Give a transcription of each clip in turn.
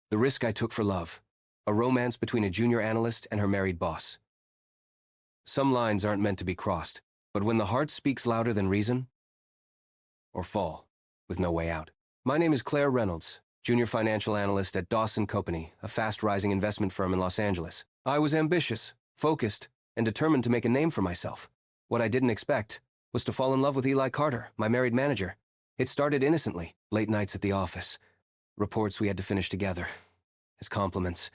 The risk I took for love. A romance between a junior analyst and her married boss. Some lines aren't meant to be crossed, but when the heart speaks louder than reason, or fall, with no way out. My name is Claire Reynolds, junior financial analyst at Dawson Company, a fast-rising investment firm in Los Angeles. I was ambitious, focused, and determined to make a name for myself. What I didn't expect was to fall in love with Eli Carter, my married manager. It started innocently, late nights at the office. Reports we had to finish together. His compliments.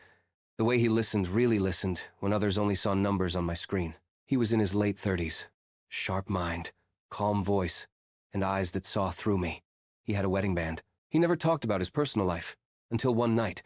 The way he listened, really listened, when others only saw numbers on my screen. He was in his late 30s. Sharp mind, calm voice, and eyes that saw through me. He had a wedding band. He never talked about his personal life, until one night.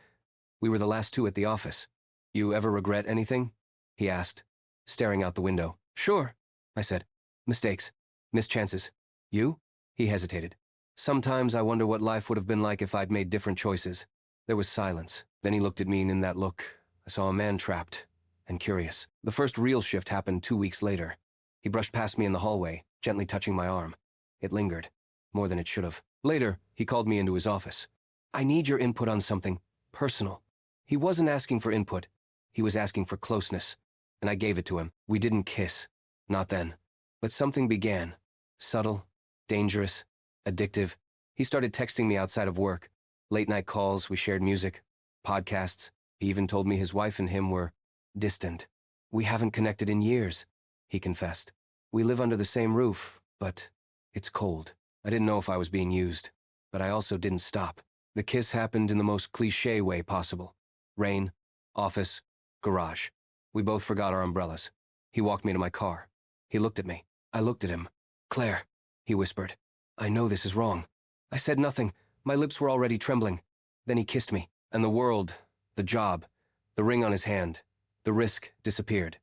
We were the last two at the office. "You ever regret anything?" he asked, staring out the window. "Sure," I said. "Mistakes, missed chances. You?" He hesitated. "Sometimes I wonder what life would have been like if I'd made different choices." There was silence. Then he looked at me, and in that look, I saw a man trapped and curious. The first real shift happened 2 weeks later. He brushed past me in the hallway, gently touching my arm. It lingered, more than it should have. Later, he called me into his office. "I need your input on something personal." He wasn't asking for input. He was asking for closeness, and I gave it to him. We didn't kiss. Not then. But something began. Subtle, dangerous, addictive. He started texting me outside of work. Late-night calls, we shared music, podcasts. He even told me his wife and him were distant. "We haven't connected in years," he confessed. "We live under the same roof, but it's cold." I didn't know if I was being used, but I also didn't stop. The kiss happened in the most cliché way possible. Rain, office, garage. We both forgot our umbrellas. He walked me to my car. He looked at me. I looked at him. "Claire," he whispered. "I know this is wrong." I said nothing. My lips were already trembling. Then he kissed me, and the world, the job, the ring on his hand, the risk disappeared.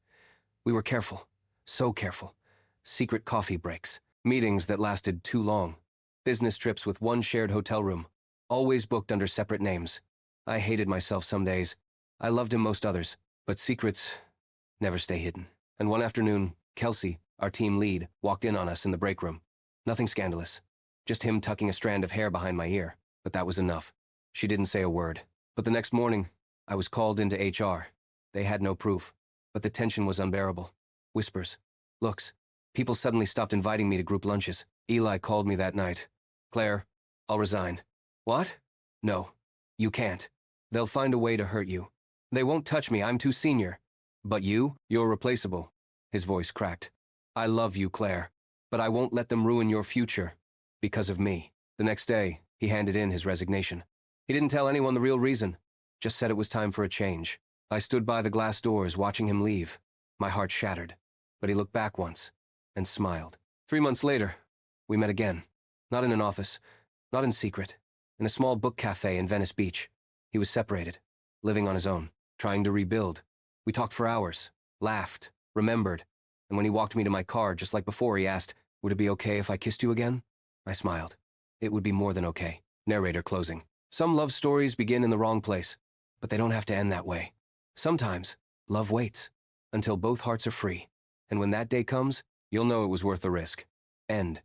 We were careful, so careful. Secret coffee breaks, meetings that lasted too long, business trips with one shared hotel room, always booked under separate names. I hated myself some days. I loved him most others, but secrets never stay hidden. And one afternoon, Kelsey, our team lead, walked in on us in the break room. Nothing scandalous. Just him tucking a strand of hair behind my ear, but that was enough. She didn't say a word. But the next morning, I was called into HR. They had no proof, but the tension was unbearable. Whispers, looks. People suddenly stopped inviting me to group lunches. Eli called me that night. "Claire, I'll resign." "What?" "No, you can't. They'll find a way to hurt you. They won't touch me, I'm too senior. But you're replaceable." His voice cracked. "I love you, Claire, but I won't let them ruin your future. Because of me." The next day, he handed in his resignation. He didn't tell anyone the real reason, just said it was time for a change. I stood by the glass doors watching him leave. My heart shattered, but he looked back once and smiled. 3 months later, we met again. Not in an office, not in secret, in a small book cafe in Venice Beach. He was separated, living on his own, trying to rebuild. We talked for hours, laughed, remembered, and when he walked me to my car just like before, he asked, "Would it be okay if I kissed you again?" I smiled. It would be more than okay. Narrator closing. Some love stories begin in the wrong place, but they don't have to end that way. Sometimes, love waits until both hearts are free, and when that day comes, you'll know it was worth the risk. End.